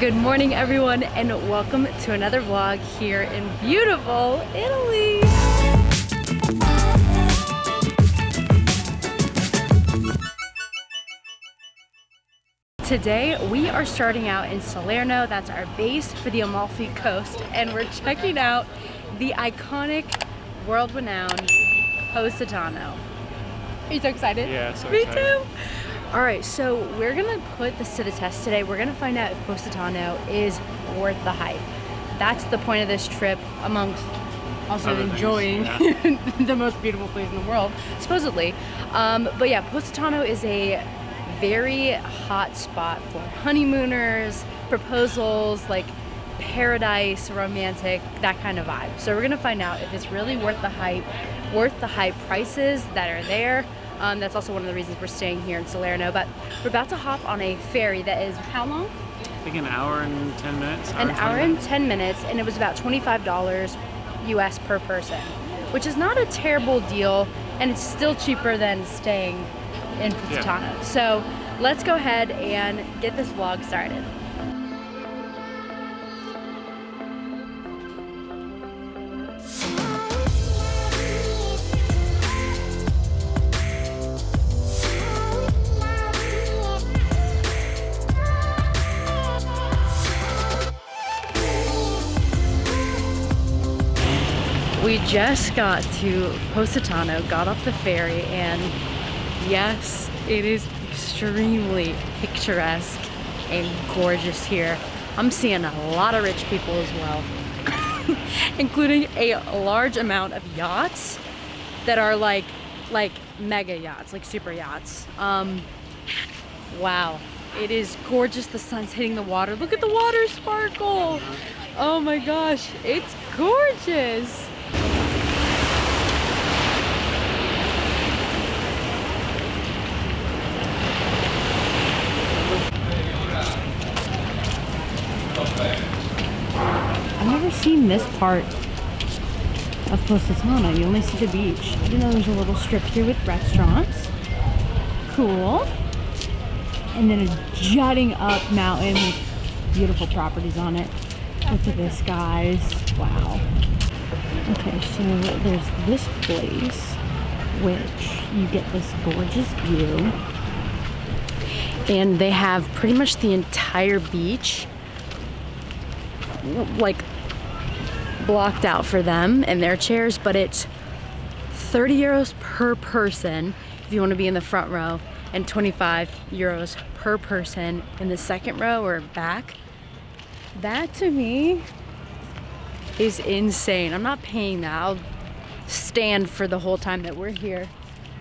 Good morning everyone and welcome to another vlog here in beautiful Italy. Today we are starting out in Salerno, that's our base for the Amalfi Coast, and we're checking out the iconic, world-renowned Positano. Are you so excited? Yeah, so excited. Me too! Alright, so we're gonna put this to the test today. We're gonna find out if Positano is worth the hype. That's the point of this trip, amongst also other enjoying the most beautiful place in the world, supposedly. But yeah, Positano is a very hot spot for honeymooners, proposals, like paradise, romantic, that kind of vibe. So we're gonna find out if it's really worth the high prices that are there. That's also one of the reasons we're staying here in Salerno. But we're about to hop on a ferry that is how long? I think an hour and 10 minutes. An hour and 10 minutes, and it was about $25 US per person, which is not a terrible deal, and it's still cheaper than staying in Positano. Yeah. So let's go ahead and get this vlog started. We just got to Positano, got off the ferry, and yes, it is extremely picturesque and gorgeous here. I'm seeing a lot of rich people as well, including a large amount of yachts that are like mega yachts, like super yachts. Wow, it is gorgeous. The sun's hitting the water. Look at the water sparkle. Oh my gosh, it's gorgeous. I've never seen this part of Positano. You only see the beach. I didn't know there's a little strip here with restaurants. Cool. And then a jutting up mountain with beautiful properties on it. Look at this, guys. Wow. Okay, so there's this place which you get this gorgeous view. And they have pretty much the entire beach like blocked out for them and their chairs, but it's 30 euros per person if you want to be in the front row and 25 euros per person in the second row or back. That to me is insane. I'm not paying that. I'll stand for the whole time that we're here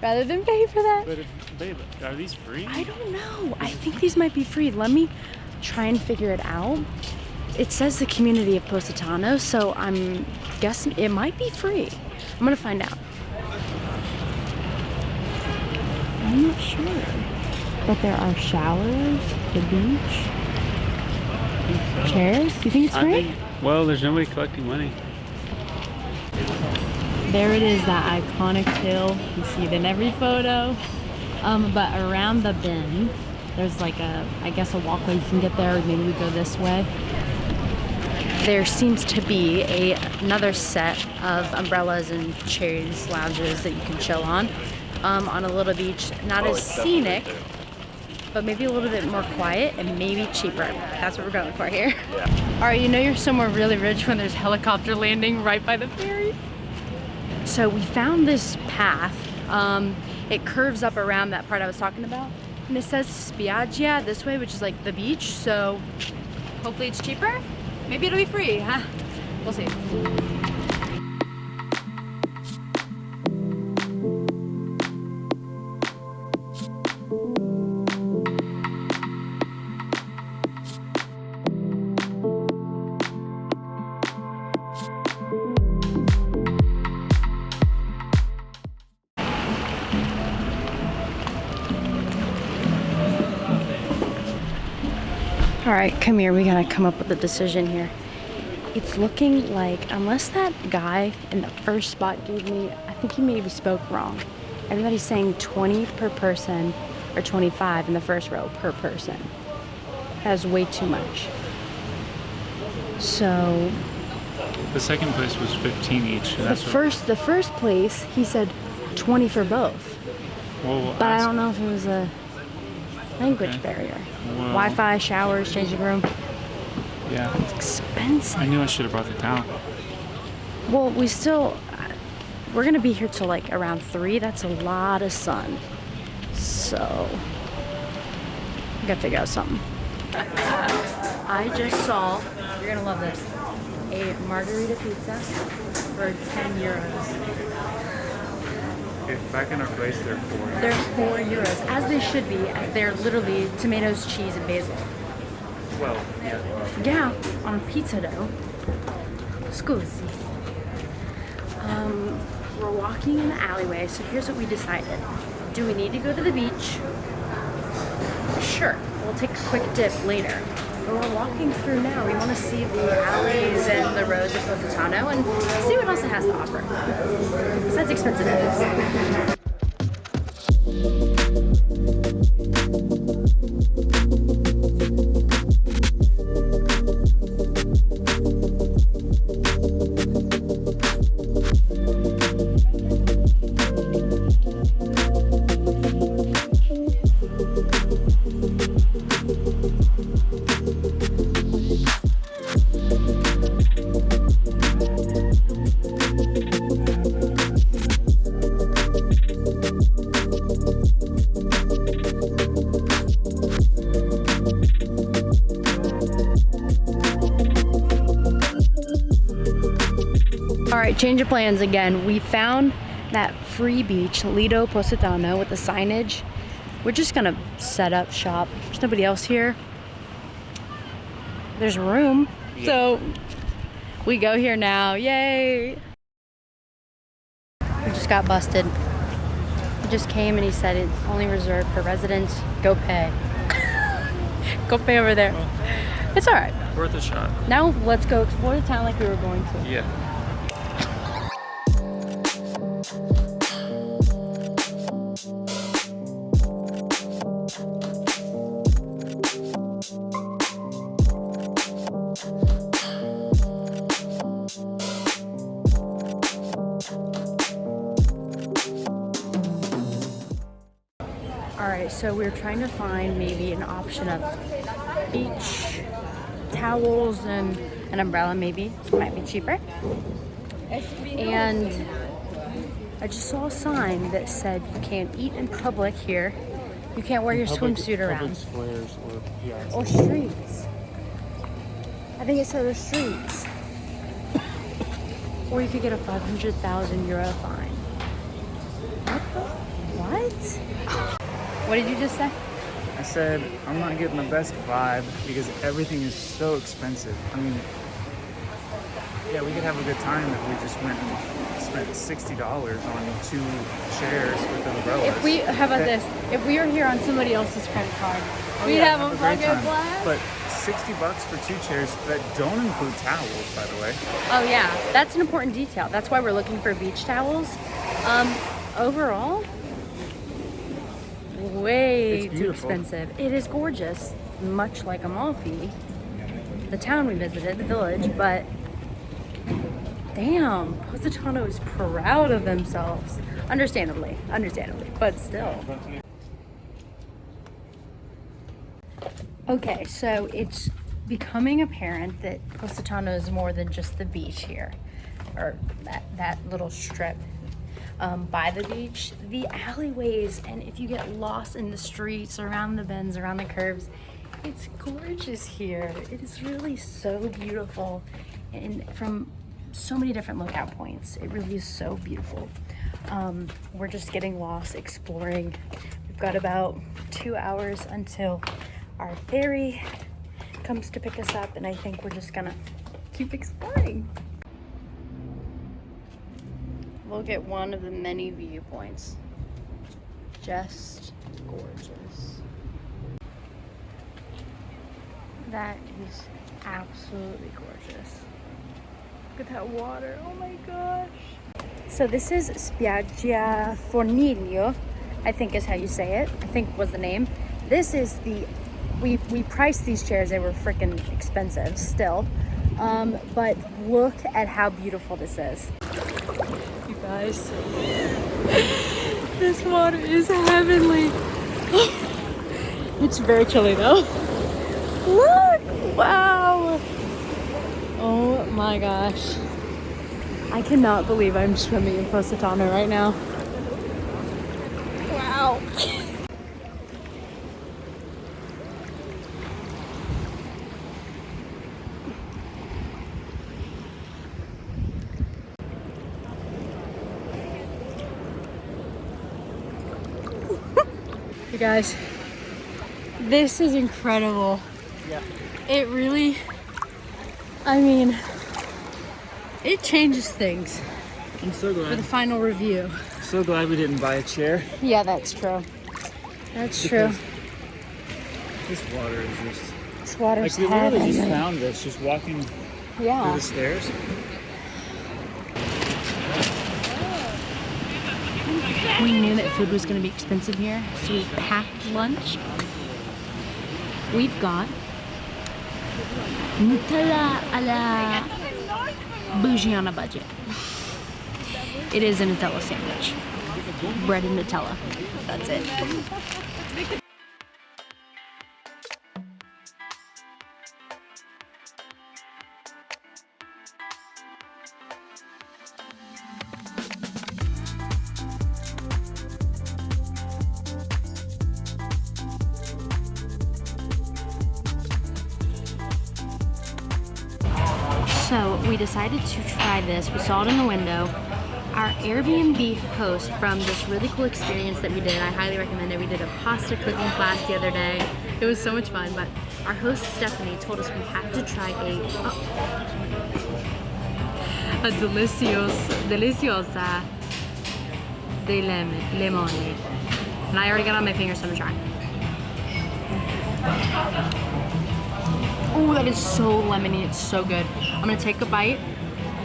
rather than pay for that. But babe, are these free? I don't know. I think these might be free. Let me try and figure it out. It says the community of Positano, so I'm guessing it might be free. I'm gonna find out. I'm not sure. But there are showers, the beach, chairs. Do you think it's free? Well, there's nobody collecting money. There it is, that iconic hill. You see it in every photo. But around the bend, there's like I guess a walkway. You can get there, or maybe we go this way. There seems to be another set of umbrellas and chairs, lounges that you can chill on a little beach. Not as scenic, but maybe a little bit more quiet and maybe cheaper. That's what we're going for here. Yeah. All right, you know you're somewhere really rich when there's helicopter landing right by the ferry. So we found this path. It curves up around that part I was talking about. And it says Spiaggia this way, which is like the beach. So hopefully it's cheaper. Maybe it'll be free, huh? We'll see. All right, come here. We gotta come up with a decision here. It's looking like, unless that guy in the first spot gave me, I think he maybe spoke wrong. Everybody's saying 20 per person or 25 in the first row per person. That is way too much. So The second place was 15 each. And the first place he said 20 for both. Well, But I don't know if it was a language barrier. Well, Wi-Fi, showers, changing room. Yeah. It's expensive. I knew I should have brought the towel. Well, we're gonna be here till like around 3. That's a lot of sun. So we gotta figure out something. I just saw, you're gonna love this, a margarita pizza for 10 euros. Okay, back in our place, they're 4. They're 4 euros, as they should be, as they're literally tomatoes, cheese, and basil. Well, yeah. Yeah, on pizza dough. Scusi. We're walking in the alleyway, so here's what we decided. Do we need to go to the beach? Sure, we'll take a quick dip later. But we're walking through now. We want to see the alleys and the roads of Positano and see what else it has to offer. Besides expensive things. Alright, change of plans again. We found that free beach, Lido Positano, with the signage. We're just gonna set up shop. There's nobody else here. There's room. Yeah. So we go here now. Yay! We just got busted. He just came and he said it's only reserved for residents. Go pay. Go pay over there. Well, it's alright. Worth a shot. Now let's go explore the town like we were going to. Yeah. Alright, so we're trying to find maybe an option of beach towels and an umbrella maybe. It might be cheaper. And I just saw a sign that said you can't eat in public here. You can't wear your swimsuit around. Squares or streets. I think it said the streets. Or you could get a 500,000 euro fine. What? What did you just say? I said, I'm not getting the best vibe because everything is so expensive. I mean, yeah, we could have a good time if we just went and spent $60 on 2 chairs with umbrellas. How about this? If we were here on somebody else's credit card, we'd yeah, have a fucking blast. But $60 for 2 chairs that don't include towels, by the way. Oh yeah, that's an important detail. That's why we're looking for beach towels. Overall, way too expensive. It is gorgeous, much like Amalfi, the town we visited, the village, but damn, Positano is proud of themselves. Understandably, but still. Okay, so it's becoming apparent that Positano is more than just the beach here, or that little strip by the beach. The alleyways, and if you get lost in the streets, around the bends, around the curves, it's gorgeous here. It is really so beautiful, and from so many different lookout points, it really is so beautiful. We're just getting lost exploring. We've got about 2 hours until our ferry comes to pick us up, and I think we're just gonna keep exploring. Look at one of the many viewpoints. Just gorgeous. That is absolutely gorgeous. Look at that water, oh my gosh. So this is Spiaggia Forniglio, I think is how you say it. I think was the name. This is the, we priced these chairs, they were freaking expensive still. But look at how beautiful this is. You guys, this water is heavenly. It's very chilly though. Look, wow. Oh my gosh. I cannot believe I'm swimming in Positano right now. Wow. You guys, this is incredible. Yeah. It really, I mean, it changes things I'm so for the glad. final review. So glad we didn't buy a chair. Yeah, that's true. That's true. This water is just This water's like we literally just heavenly. found this just walking through Yeah. the stairs. We knew that food was going to be expensive here, so we packed lunch. We've got Nutella a la bougie on a budget. It is a Nutella sandwich. Bread and Nutella. That's it. So we decided to try this. We saw it in the window. Our Airbnb host from this really cool experience that we did, I highly recommend it. We did a pasta cooking class the other day. It was so much fun, but our host Stephanie told us we have to try a Deliciosa di Limone. And I already got it on my fingers, so I'm gonna try. Oh, that is so lemony. It's so good. I'm gonna take a bite.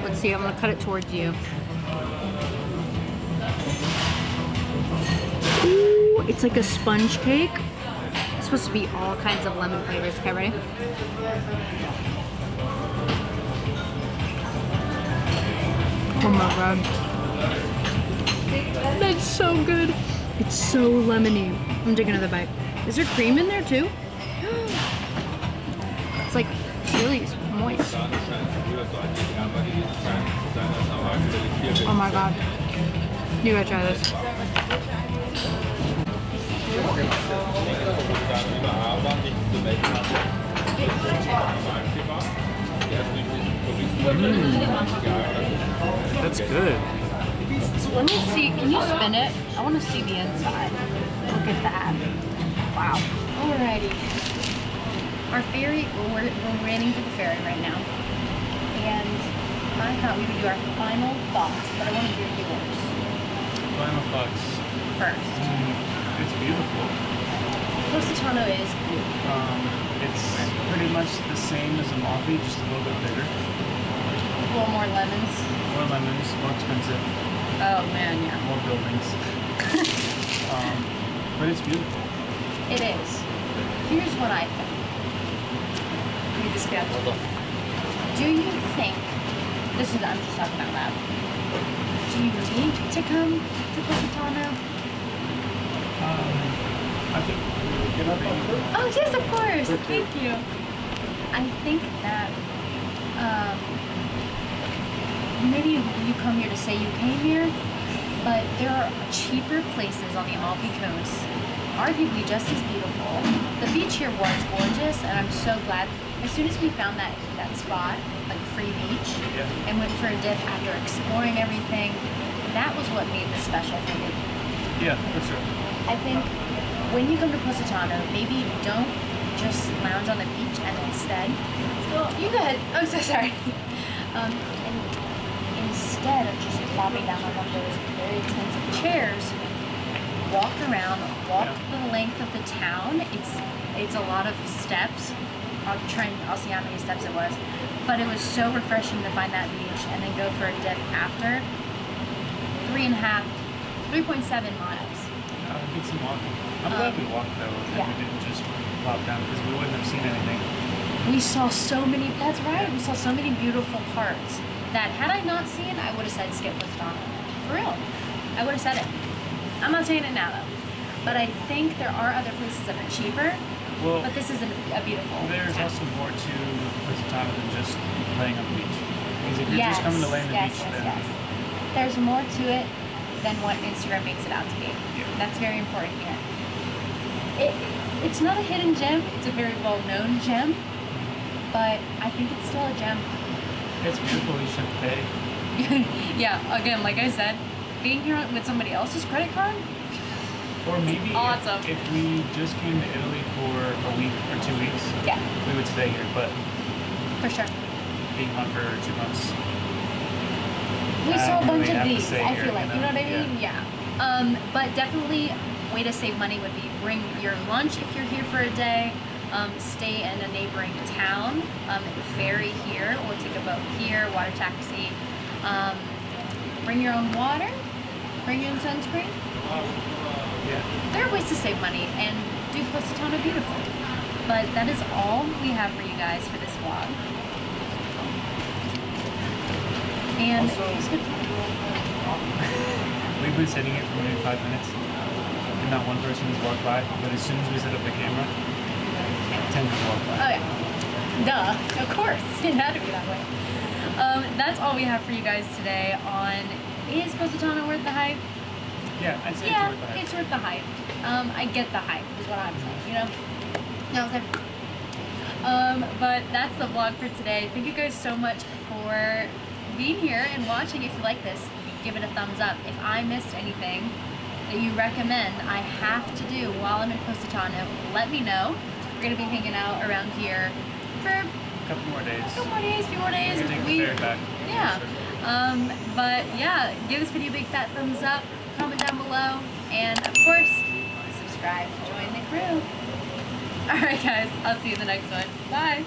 Let's see, I'm gonna cut it towards you. Ooh, it's like a sponge cake. It's supposed to be all kinds of lemon flavors. Okay, ready? Oh my god. That's so good. It's so lemony. I'm gonna take another bite. Is there cream in there too? It's like really moist. Oh my god. You gotta try this. That's good. Let me see. Can you spin it? I want to see the inside. Look at that. Wow. Alrighty. Our ferry, we're waiting for the ferry right now. And I thought we would do our final thoughts, but I want to hear yours Final thoughts. first. It's beautiful. Positano is beautiful. It's pretty much the same as Amalfi, just a little bit bigger. A little more lemons. More lemons, more expensive, Oh man, yeah. more buildings. But it's beautiful. It is. Here's what I think. Read this down. Do you think, I'm just talking out loud. Do you need to come to Positano? I think get up on foot. Oh yes, of course. Thank you. I think that maybe you come here to say you came here, but there are cheaper places on the Amalfi Coast, arguably just as beautiful. The beach here was gorgeous, and I'm so glad. As soon as we found that spot, like free beach, and went for a dip after exploring everything, that was what made this special for me. Yeah, for sure. I think when you come to Positano, maybe don't just lounge on the beach and instead, you go ahead. I'm so sorry. And instead of just plopping down on one of those very expensive chairs, walk around, walk the length of the town. It's a lot of steps. I'll see how many steps it was. But it was so refreshing to find that beach and then go for a dip after. 3.7 miles. Did some walking. I'm glad we walked though, and we didn't just plop down because we wouldn't have seen anything. We saw so many, that's right, we saw so many beautiful parts that had I not seen, I would have said skip Positano. For real. I would have said it. I'm not saying it now though. But I think there are other places that are cheaper, Well, but this is a beautiful there's town. also more to Positano than just laying on the beach. Because if you're just coming to lay on the beach, then There's more to it than what Instagram makes it out to be. Yeah. That's very important here. It's not a hidden gem. It's a very well-known gem, but I think it's still a gem. it's beautiful. You should pay. Yeah, again, like I said, being here with somebody else's credit card, Or maybe Awesome. if we just came to Italy for a week or 2 weeks, yeah, we would stay here. But for sure. being gone for 2 months, We saw a really bunch of have to these, stay I here, feel like, you know what I yeah. mean? Yeah. But definitely, way to save money would be bring your lunch if you're here for a day, stay in a neighboring town, ferry here, or take a boat here, water taxi, bring your own water, bring your own sunscreen. yeah. There are ways to save money and do Positano beautiful. But that is all we have for you guys for this vlog. And Also, we've been sitting here for maybe 5 minutes, and not one person has walked by. But as soon as we set up the camera, 10 have walked by. oh yeah, duh, of course, it had to be that way. That's all we have for you guys today on is Positano worth the hype? Yeah, I'd say Yeah, it's worth the hype. it's worth the hype. I get the hype is what I'm saying, you know? No, okay. But that's the vlog for today. Thank you guys so much for being here and watching. If you like this, give it a thumbs up. If I missed anything that you recommend I have to do while I'm in Positano, let me know. We're gonna be hanging out around here for A couple more days. a couple more days, few more days. We're gonna take the ferry back. Yeah. For sure. But yeah, give this video a big fat thumbs up, comment down below, and of course, subscribe to join the crew. Alright guys, I'll see you in the next one. Bye!